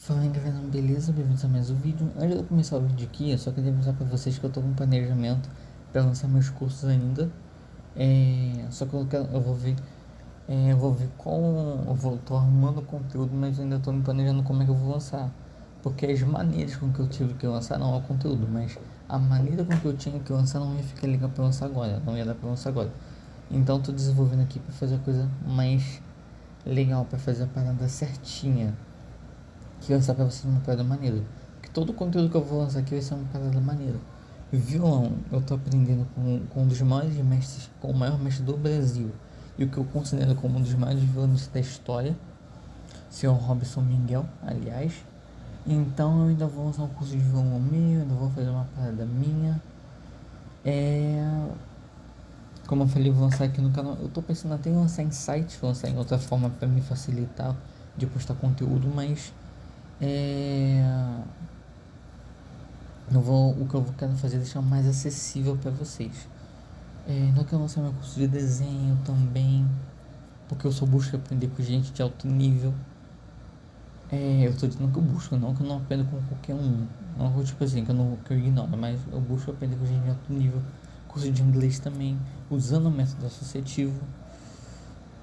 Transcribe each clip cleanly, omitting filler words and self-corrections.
Fala aí galera, beleza? Bem-vindos a mais um vídeo. Antes de eu começar o vídeo aqui, eu só queria avisar pra vocês que eu tô com planejamento pra lançar meus cursos ainda. Só que eu vou ver tô arrumando o conteúdo, mas ainda tô me planejando como é que eu vou lançar. Porque as maneiras com que eu tive que lançar não é o conteúdo, mas a maneira com que eu tinha que lançar não ia ficar legal pra lançar agora, não ia dar pra lançar agora. Então tô desenvolvendo aqui pra fazer a coisa mais legal, pra fazer a parada certinha. Que lançar pra vocês uma parada maneira. Porque todo o conteúdo que eu vou lançar aqui vai ser uma parada maneira. Violão, eu tô aprendendo com um dos maiores mestres, com o maior mestre do Brasil. E o que eu considero como um dos maiores violonistas da história, Sr. Robson Miguel, aliás. Então eu ainda vou lançar um curso de violão meu, ainda vou fazer uma parada minha. Como eu falei, vou lançar aqui no canal. Eu tô pensando até em lançar em site, lançar em outra forma pra me facilitar de postar conteúdo, mas é, o que eu quero fazer é deixar mais acessível para vocês. Não quero lançar meu curso de desenho também, porque eu só busco aprender com gente de alto nível. Eu tô dizendo que eu busco, não que eu não aprendo com qualquer um. Não tipo assim, que eu ignoro, mas eu busco aprender com gente de alto nível. Curso de inglês também, usando o método associativo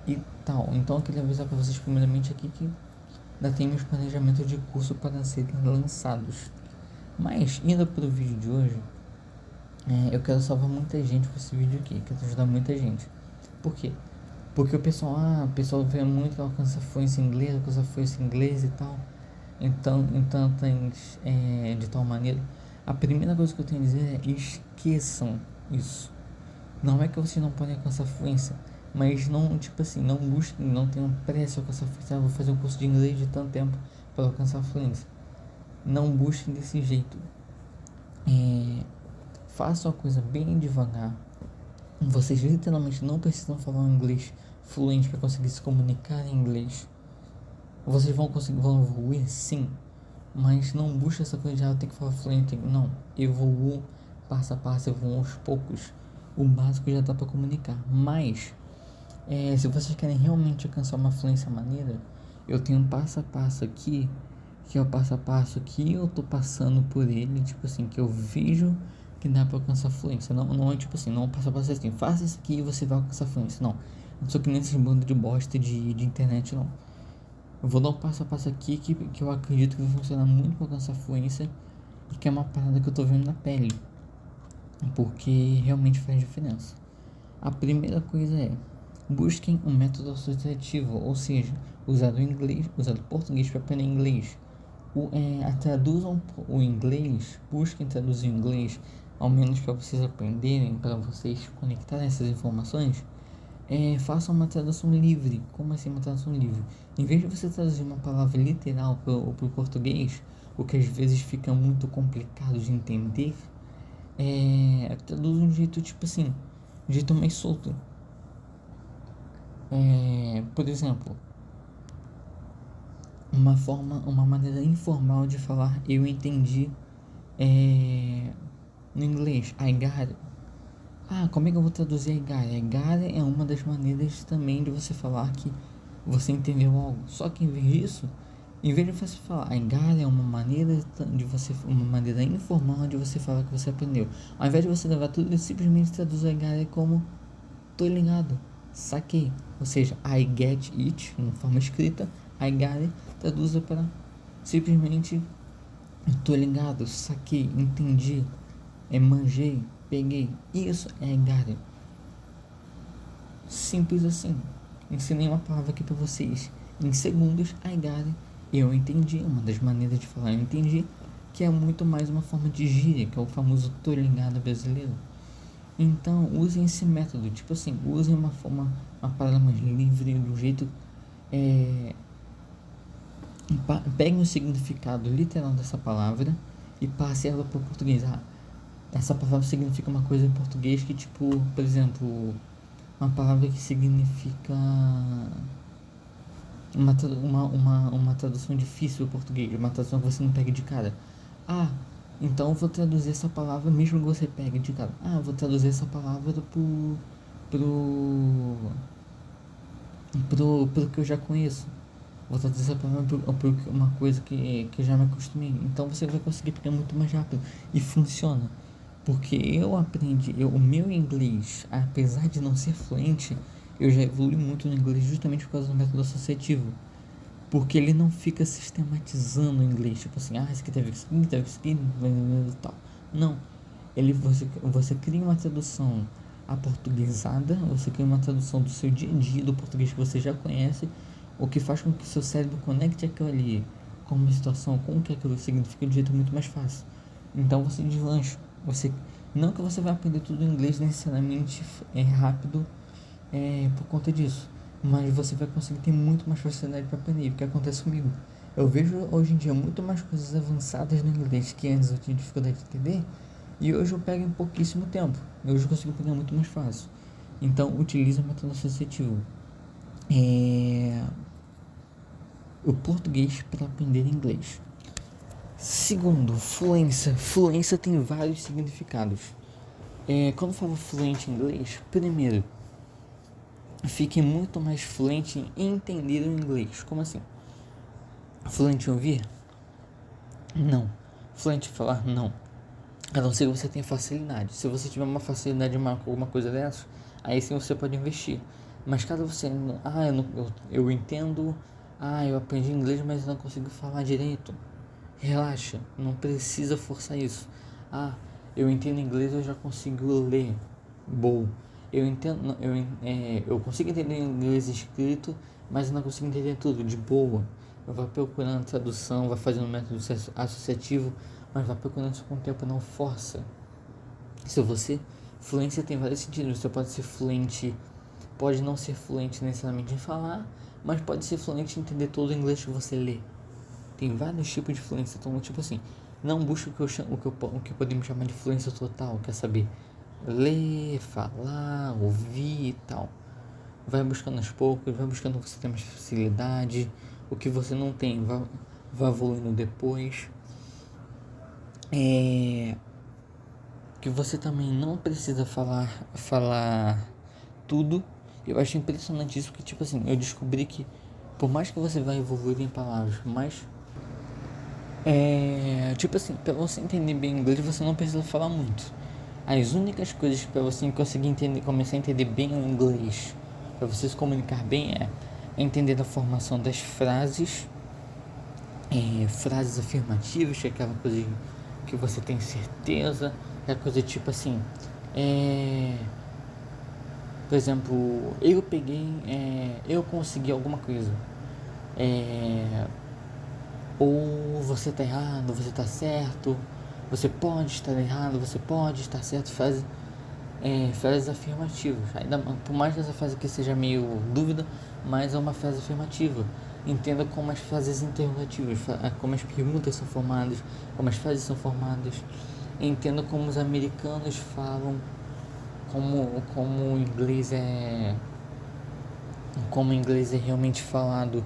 e tal. Então eu queria avisar para vocês primeiramente aqui que ainda tem meus planejamentos de curso para serem lançados. Mas, indo pro vídeo de hoje, eu quero salvar muita gente com esse vídeo aqui, quero ajudar muita gente. Por quê? Porque o pessoal vê muito que alcança fluência em inglês, alcança fluência em inglês e tal. Então tem de tal maneira. A primeira coisa que eu tenho a dizer é esqueçam isso. Não é que vocês não podem alcançar fluência, mas não, tipo assim, não busquem, não tenham pressa alcançar fluência. Vou fazer um curso de inglês de tanto tempo para alcançar fluência. Não busquem desse jeito. Façam a coisa bem devagar. Vocês literalmente não precisam falar um inglês fluente para conseguir se comunicar em inglês. Vocês vão evoluir, sim, mas não busque essa coisa de eu tenho que falar fluente. Não, evoluam passo a passo, evoluam aos poucos. O básico já dá para comunicar. Mas se vocês querem realmente alcançar uma fluência maneira, eu tenho um passo a passo aqui, que é o passo a passo que eu tô passando por ele, tipo assim, que eu vejo que dá pra alcançar fluência. Não é tipo assim, não passo a passo assim, faça isso aqui e você vai alcançar fluência. Não, não sou que nem esses bandos de bosta de internet, não. Eu vou dar um passo a passo aqui que eu acredito que vai funcionar muito pra alcançar fluência e que é uma parada que eu tô vendo na pele, porque realmente faz diferença. A primeira coisa é busquem um método associativo, ou seja, usar o português para aprender inglês. Traduzam o inglês, busquem traduzir o inglês, ao menos para vocês aprenderem, para vocês conectarem essas informações. Façam uma tradução livre. Como assim uma tradução livre? Em vez de você traduzir uma palavra literal para o português, o que às vezes fica muito complicado de entender, traduz de um jeito tipo assim, um jeito mais solto. Por exemplo, uma maneira informal de falar eu entendi no inglês, I got it. Como é que eu vou traduzir I got it? I got it é uma das maneiras também de você falar que você entendeu algo. Só que em vez disso, em vez de você falar I got it é uma maneira uma maneira informal de você falar que você aprendeu. Ao invés de você levar tudo e simplesmente traduzir I got it como tô ligado, saquei. Ou seja, I get it, na forma escrita, I got it, traduza para simplesmente tô ligado, saquei, entendi, manjei, peguei. Isso é I got it. Simples assim. Ensinei uma palavra aqui para vocês. Em segundos, I got it. Eu entendi, uma das maneiras de falar eu entendi, que é muito mais uma forma de gíria, que é o famoso tô ligado brasileiro. Então, usem esse método, tipo assim, usem uma palavra mais livre, do jeito, peguem o significado literal dessa palavra e passe ela para o português. Essa palavra significa uma coisa em português que, tipo, por exemplo, uma palavra que significa uma tradução difícil do português, uma tradução que você não pega de cara. Então eu vou traduzir essa palavra mesmo que você pegue de cara. Eu vou traduzir essa palavra pro que eu já conheço. vou estar desaprendendo uma coisa que já me acostumei. Então você vai conseguir pegar muito mais rápido e funciona. Porque eu aprendi, o meu inglês, apesar de não ser fluente, eu já evolui muito no inglês justamente por causa do método associativo. Porque ele não fica sistematizando o inglês, tipo assim, isso aqui teve isso aqui, teve isso aqui, e tal. Não. Você cria uma tradução aportuguesada, você cria uma tradução do seu dia a dia, do português que você já conhece, o que faz com que seu cérebro conecte aquilo ali com uma situação, com o que aquilo significa de um jeito muito mais fácil. Então você deslancha. Não que você vai aprender tudo em inglês necessariamente rápido por conta disso, mas você vai conseguir ter muito mais facilidade para aprender. O que acontece comigo? Eu vejo hoje em dia muito mais coisas avançadas no inglês que antes eu tinha dificuldade de entender, e hoje eu pego em pouquíssimo tempo. Hoje eu consigo pegar muito mais fácil. Então utilize o método associativo. O português para aprender inglês. Segundo, fluência. Fluência tem vários significados. Quando falo fluente em inglês, primeiro, fique muito mais fluente em entender o inglês. Como assim? Fluente em ouvir? Não. Fluente em falar? Não. A não ser que você tenha facilidade. Se você tiver uma facilidade em alguma coisa dessas, aí sim você pode investir. Mas caso você eu entendo, eu aprendi inglês, mas eu não consigo falar direito, relaxa, não precisa forçar isso. Eu entendo inglês, eu já consigo ler. Bom, eu consigo entender inglês escrito, mas eu não consigo entender tudo, de boa. Vai procurando tradução, vai fazendo método associativo, mas vai procurando isso com o tempo, não força. Fluência tem vários sentidos. Você pode ser fluente, pode não ser fluente necessariamente em falar, mas pode ser fluente em entender todo o inglês que você lê. Tem vários tipos de fluência. Então, tipo assim, não busque o que podemos chamar de fluência total, quer saber ler, falar, ouvir e tal. Vai buscando aos poucos, vai buscando o que você tem mais facilidade, o que você não tem, vai evoluindo depois. Que você também não precisa falar tudo. Eu acho impressionante isso, que tipo assim, eu descobri que por mais que você vá evoluir em palavras, mas tipo assim, para você entender bem inglês, você não precisa falar muito. As únicas coisas para você conseguir começar a entender bem o inglês, para você se comunicar bem, é entender a formação das frases, frases afirmativas, que é aquela coisa que você tem certeza, é a coisa tipo assim, por exemplo, eu consegui alguma coisa, ou você está errado, você está certo, você pode estar errado, você pode estar certo, frases afirmativas. Ainda, por mais que essa frase aqui seja meio dúvida, mas é uma frase afirmativa. Entenda como as frases interrogativas, como as perguntas são formadas, como as frases são formadas. Entenda como os americanos falam, como o inglês é realmente falado,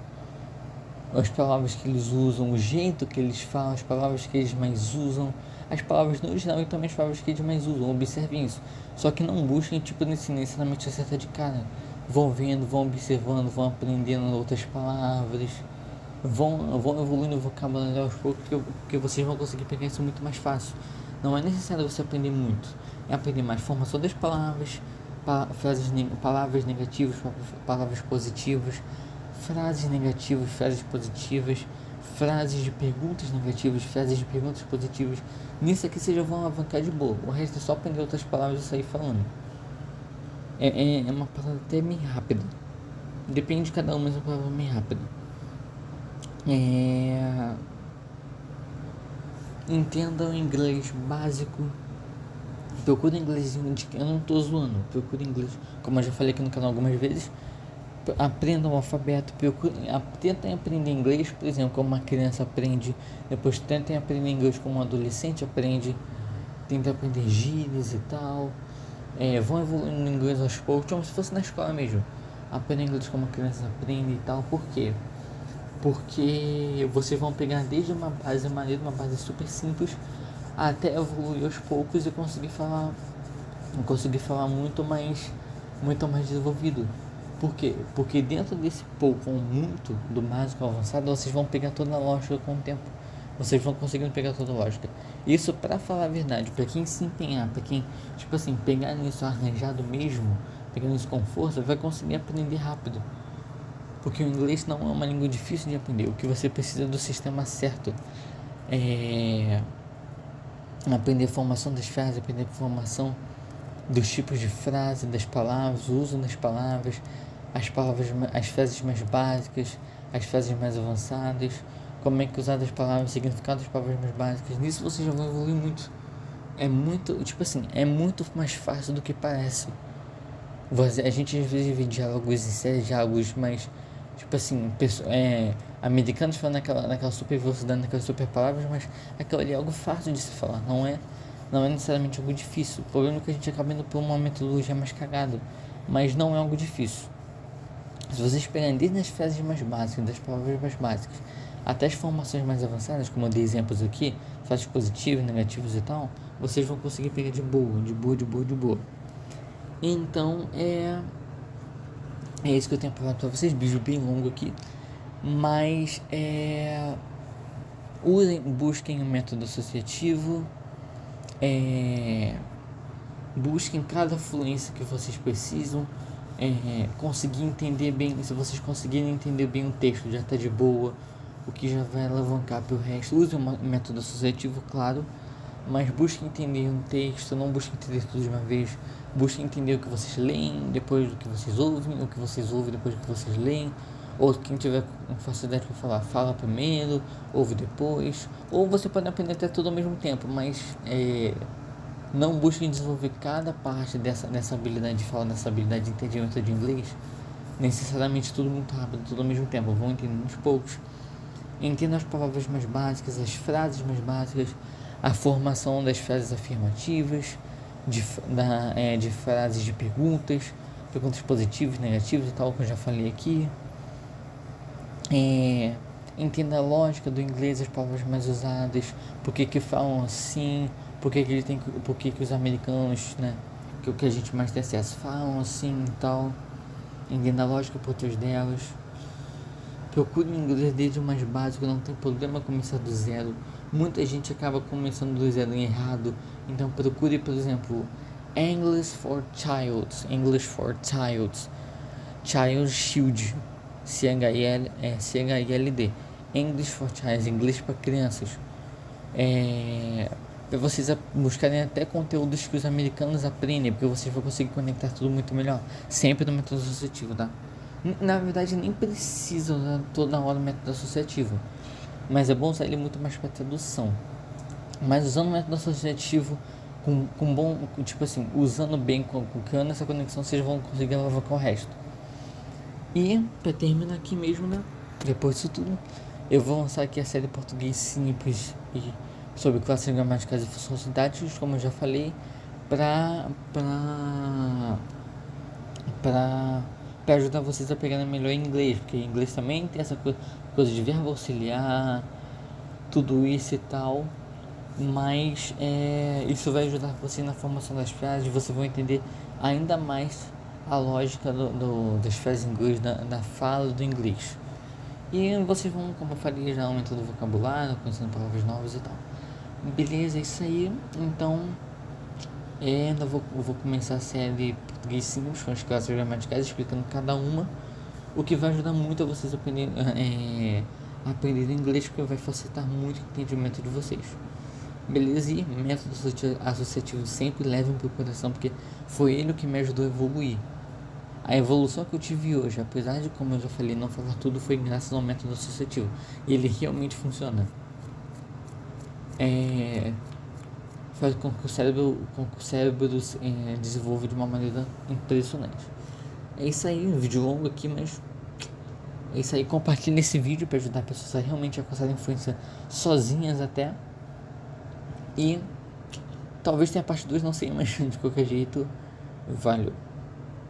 as palavras que eles usam, o jeito que eles falam, as palavras que eles mais usam, as palavras no geral e também as palavras que eles mais usam. Observem isso. Só que não busquem necessariamente acertar de cara. Vão vendo, vão observando, vão aprendendo outras palavras, vão evoluindo o vocabulário aos poucos, porque vocês vão conseguir pegar isso muito mais fácil. Não é necessário você aprender muito, é aprender mais formação das palavras, palavras negativas, palavras positivas, frases negativas, frases positivas, frases de perguntas negativas, frases de perguntas positivas. Nisso aqui vocês já vão alavancar de boa. O resto é só aprender outras palavras e sair falando. É uma palavra até meio rápida. Depende de cada um, mas é uma palavra meio rápida. Entenda o inglês básico. Procura inglês, eu não tô zoando. Procura inglês, como eu já falei aqui no canal algumas vezes. Aprenda o alfabeto, tentem aprender inglês, por exemplo, como uma criança aprende. Depois tentem aprender inglês como um adolescente aprende. Tentem aprender gírias e tal. Vão evoluindo no inglês aos poucos, como se fosse na escola mesmo. Aprenda inglês como a criança aprende e tal. Por quê? Porque vocês vão pegar desde uma base super simples, até evoluir aos poucos e conseguir falar muito mais desenvolvido. Por quê? Porque dentro desse pouco ou muito do básico ao avançado, vocês vão pegar toda a lógica com o tempo. Vocês vão conseguindo pegar toda a lógica. Isso, pra falar a verdade, pra quem se empenhar, pra quem, tipo assim, pegar nisso arranjado mesmo, pegando isso com força, vai conseguir aprender rápido. Porque o inglês não é uma língua difícil de aprender. O que você precisa é do sistema certo. É aprender a formação das frases, aprender a formação dos tipos de frase, das palavras, o uso das palavras, as frases mais básicas, as frases mais avançadas, como é que usar as palavras, o significado das palavras mais básicas. Nisso você já vai evoluir muito. É muito, tipo assim, é muito mais fácil do que parece. A gente às vezes vê diálogos em séries, diálogos mais, tipo assim, americanos falando naquela super velocidade, naquelas super palavras, mas aquilo ali é algo fácil de se falar, não é necessariamente algo difícil. O problema é que a gente acaba indo por uma metodologia mais cagada, mas não é algo difícil. Se vocês pegarem desde as frases mais básicas, das palavras mais básicas, até as formações mais avançadas, como eu dei exemplos aqui, frases positivas, negativas e tal, vocês vão conseguir pegar de boa, de boa, de boa, de boa. Então, é isso que eu tenho pra falar pra vocês, vídeo bem longo aqui, mas busquem o método associativo, busquem cada fluência que vocês precisam, conseguir entender bem, se vocês conseguirem entender bem o texto, já tá de boa, o que já vai alavancar pro resto. Use o método associativo, claro, mas busquem entender um texto, não busquem entender tudo de uma vez, busquem entender o que vocês leem, depois do que vocês ouvem, o que vocês ouvem depois do que vocês leem, ou quem tiver facilidade para falar, fala primeiro, ouve depois, ou você pode aprender até tudo ao mesmo tempo, mas não busquem desenvolver cada parte dessa habilidade de fala, dessa habilidade de entendimento de inglês, necessariamente tudo muito rápido, tudo ao mesmo tempo, vão entendendo aos poucos. Entenda as palavras mais básicas, as frases mais básicas, a formação das frases afirmativas, de frases de perguntas positivas, negativas e tal, que eu já falei aqui. Entenda a lógica do inglês, as palavras mais usadas, por que falam assim, por que os americanos, né, que é o que a gente mais tem acesso, falam assim e tal. Entenda a lógica por trás delas. Procure inglês desde o mais básico, não tem problema começar do zero. Muita gente acaba começando do zero errado, então procure, por exemplo, English for Childs, Child Shield, CHILD, English for Childs, inglês para crianças. Para vocês buscarem até conteúdos que os americanos aprendem, porque vocês vão conseguir conectar tudo muito melhor, sempre no método associativo, tá? Na verdade, nem precisa usar toda hora o método associativo, mas é bom usar ele muito mais para tradução. Mas usando o método associativo tipo assim, usando bem, criando essa conexão, vocês vão conseguir alavancar o resto. E para terminar aqui mesmo, né, depois disso tudo, eu vou lançar aqui a série Português Simples e sobre classes gramaticais e funções sintáticas, como eu já falei, para ajudar vocês a pegarem melhor inglês, porque inglês também tem essa coisa de verbo auxiliar, tudo isso e tal, mas isso vai ajudar você na formação das frases, você vai entender ainda mais a lógica das frases em inglês, da fala do inglês. E vocês vão, como eu falei, já aumentando o vocabulário, conhecendo palavras novas e tal. Beleza, é isso aí. Então, ainda vou começar a série Português Simples, com as classes gramaticais, explicando cada uma, o que vai ajudar muito a vocês aprenderem inglês, porque vai facilitar muito o entendimento de vocês. Beleza? E método associativo sempre levem para o coração, porque foi ele o que me ajudou a evoluir. A evolução que eu tive hoje, apesar de, como eu já falei, não falar tudo, foi graças ao método associativo. E ele realmente funciona. Faz com que o cérebro desenvolva de uma maneira impressionante. É isso aí, um vídeo longo aqui, mas é isso aí. Compartilhe esse vídeo para ajudar pessoas a realmente alcançar a influência sozinhas até. E talvez tenha parte 2, não sei, mas de qualquer jeito, valeu.